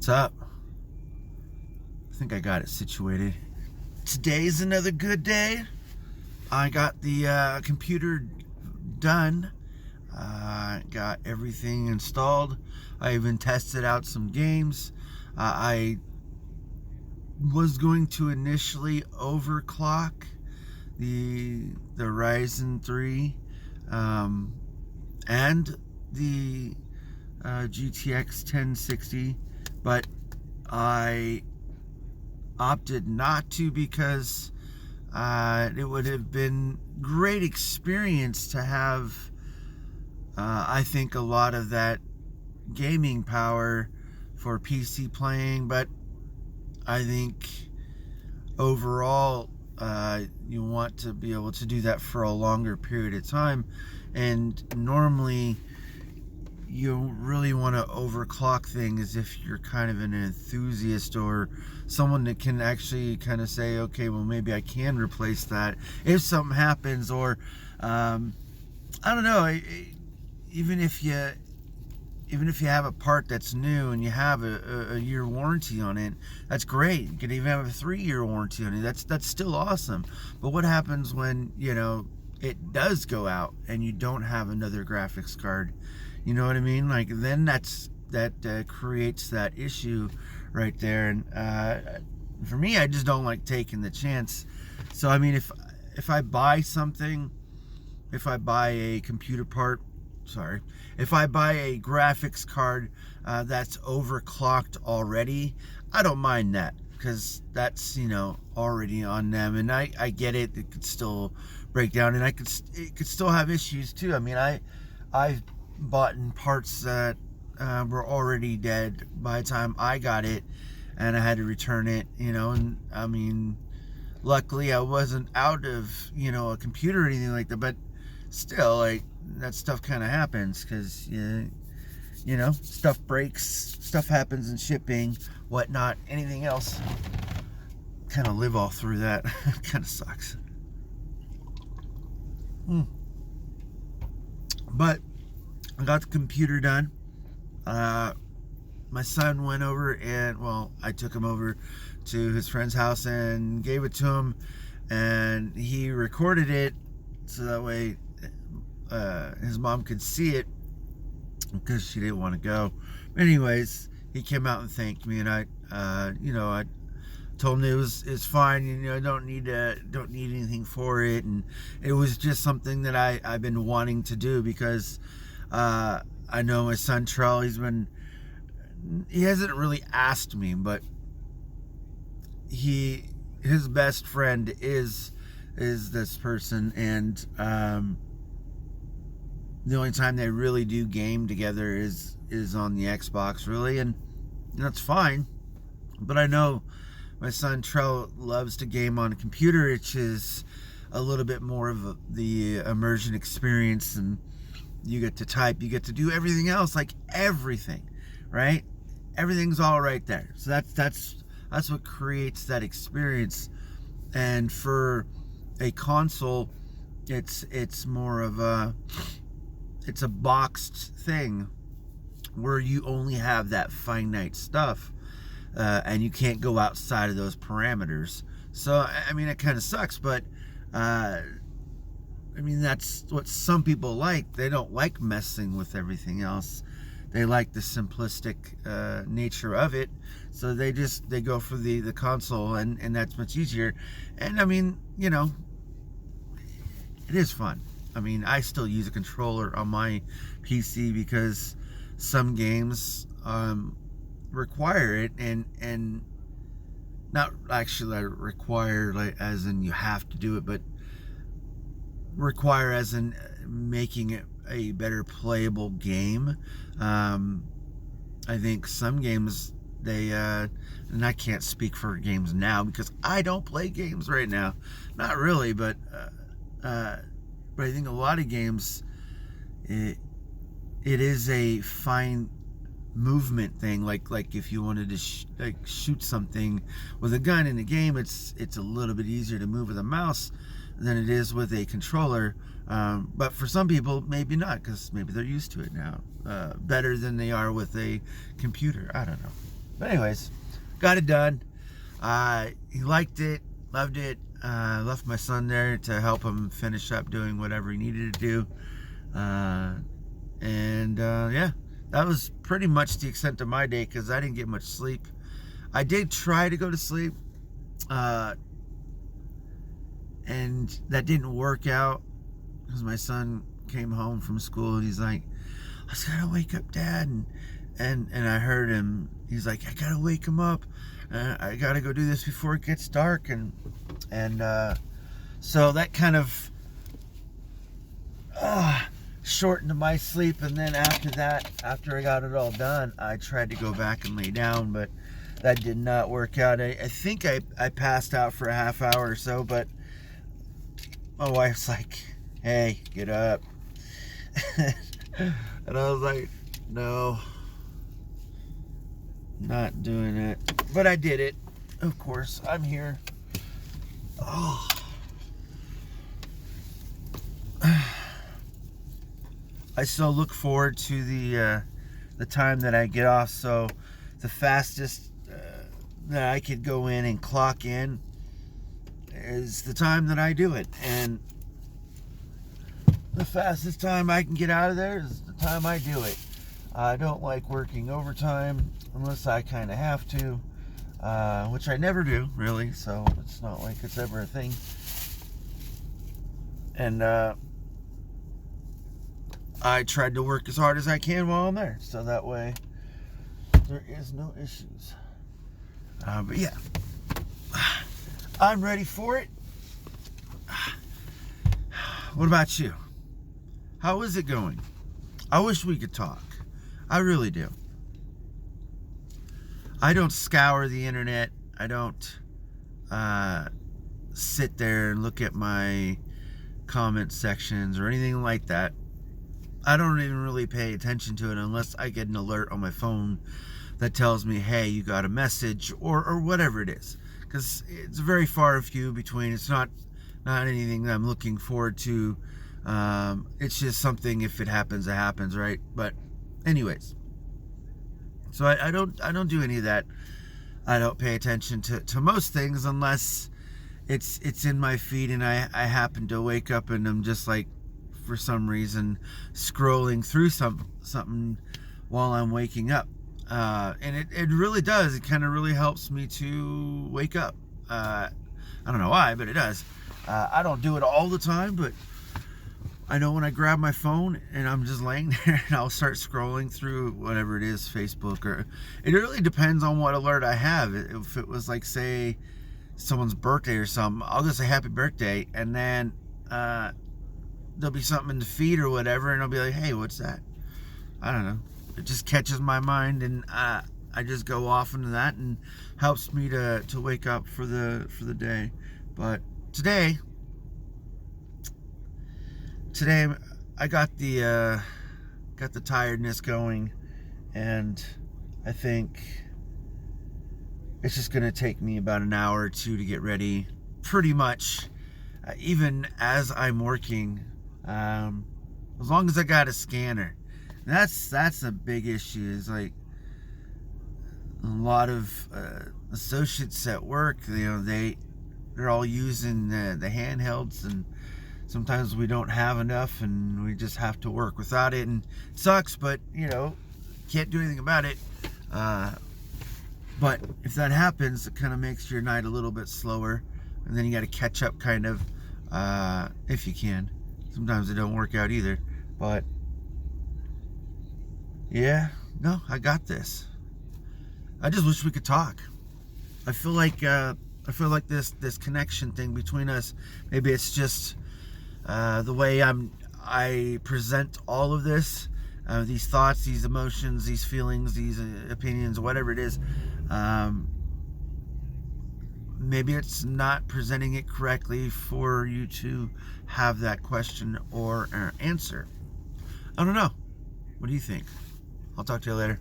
What's up? I think I got it situated. Today's another good day. I got the computer done. Got everything installed. I even tested out some games. I was going to initially overclock the Ryzen 3 and the GTX 1060, but I opted not to because it would have been great experience to have I think a lot of that gaming power for PC playing, but I think overall you want to be able to do that for a longer period of time, and normally you really want to overclock things if you're kind of an enthusiast or someone that can actually kind of say, okay, well, maybe I can replace that if something happens, or I don't know, even if you have a part that's new and you have a year warranty on it, that's great. You can even have a 3-year warranty on it. That's still awesome. But what happens when, it does go out and you don't have another graphics card? You know what I mean? Like, then that creates that issue right there. And for me, I just don't like taking the chance. So I mean, if I buy something, if I buy a computer part, if I buy a graphics card that's overclocked already, I don't mind that, because that's, already on them, and I get it. It could still break down, and it could still have issues too. I mean, I've bought in parts that were already dead by the time I got it, and I had to return it, and I mean, luckily I wasn't out of, a computer or anything like that, but still, like, that stuff kind of happens, because stuff breaks, stuff happens in shipping, whatnot, anything else. Kind of live all through that. Kind of sucks. But I got the computer done. My son went over and, I took him over to his friend's house and gave it to him, and he recorded it so that way his mom could see it, because she didn't want to go. Anyways, he came out and thanked me, and I told him it's fine. I don't need anything for it, and it was just something that I've been wanting to do, because I know my son Trell, he hasn't really asked me, but his best friend is this person, and the only time they really do game together is on the Xbox, really, and that's fine. But I know my son Trell loves to game on a computer, which is a little bit more of the immersion experience, and you get to type, you get to do everything else, like everything, right? Everything's all right there. So that's what creates that experience. And for a console, it's more of it's a boxed thing where you only have that finite stuff, and you can't go outside of those parameters. So I mean, it kind of sucks, but I mean, that's what some people like. They don't like messing with everything else. They like the simplistic nature of it, so they go for the console, and that's much easier. And I mean, it is fun. I mean, I still use a controller on my PC because some games require it, and not actually require, like, as in you have to do it, but require as in making it a better playable game. I think some games, and I can't speak for games now because I don't play games right now, not really, but I think a lot of games, it is a fine movement thing. Like if you wanted to shoot something with a gun in the game, it's a little bit easier to move with a mouse than it is with a controller. But for some people, maybe not, because maybe they're used to it now better than they are with a computer. I don't know. But anyways, got it done. He liked it, loved it. Left my son there to help him finish up doing whatever he needed to do. Yeah, that was pretty much the extent of my day because I didn't get much sleep. I did try to go to sleep, and that didn't work out because my son came home from school and he's like, I just gotta wake up, Dad. And I heard him, he's like, I gotta wake him up. I gotta go do this before it gets dark. So that kind of shortened my sleep. And then after that, after I got it all done, I tried to go back and lay down, but that did not work out. I think I passed out for a half hour or so, but my wife's like, hey, get up. And I was like, no, not doing it. But I did it. Of course, I'm here. Oh. I still look forward to the time that I get off. So the fastest that I could go in and clock in is the time that I do it. And the fastest time I can get out of there is the time I do it. I don't like working overtime unless I kind of have to, which I never do, really, so it's not like it's ever a thing. And I tried to work as hard as I can while I'm there, so that way there is no issues. But yeah, I'm ready for it. What about you? How is it going? I wish we could talk. I really do. I don't scour the internet. I don't sit there and look at my comment sections or anything like that. I don't even really pay attention to it unless I get an alert on my phone that tells me, hey, you got a message or whatever it is. Because it's very far and few between. It's not anything that I'm looking forward to. It's just something, if it happens, it happens, right? But anyways, so I don't do any of that. I don't pay attention to most things unless it's in my feed and I happen to wake up and I'm just like, for some reason, scrolling through something while I'm waking up. And it really does. It kind of really helps me to wake up. I don't know why, but it does. I don't do it all the time, but I know when I grab my phone and I'm just laying there and I'll start scrolling through whatever it is, Facebook, or it really depends on what alert I have. If it was like, say, someone's birthday or something, I'll just say happy birthday, and then there'll be something in the feed or whatever, and I'll be like, hey, what's that? I don't know. It just catches my mind, and I just go off into that, and helps me to wake up for the day. But today I got the tiredness going, and I think it's just gonna take me about an hour or two to get ready, pretty much, even as I'm working, as long as I got a scanner. And that's a big issue. Is like a lot of associates at work, they're all using the handhelds, and sometimes we don't have enough and we just have to work without it, and it sucks, but can't do anything about it. But if that happens, it kind of makes your night a little bit slower, and then you got to catch up kind of, if you can. Sometimes it don't work out either, but yeah, no, I got this. I just wish we could talk. I feel like this connection thing between us, maybe it's just the way I present all of this, these thoughts, these emotions, these feelings, these opinions, whatever it is. Maybe it's not presenting it correctly for you to have that question or answer. I don't know. What do you think? I'll talk to you later.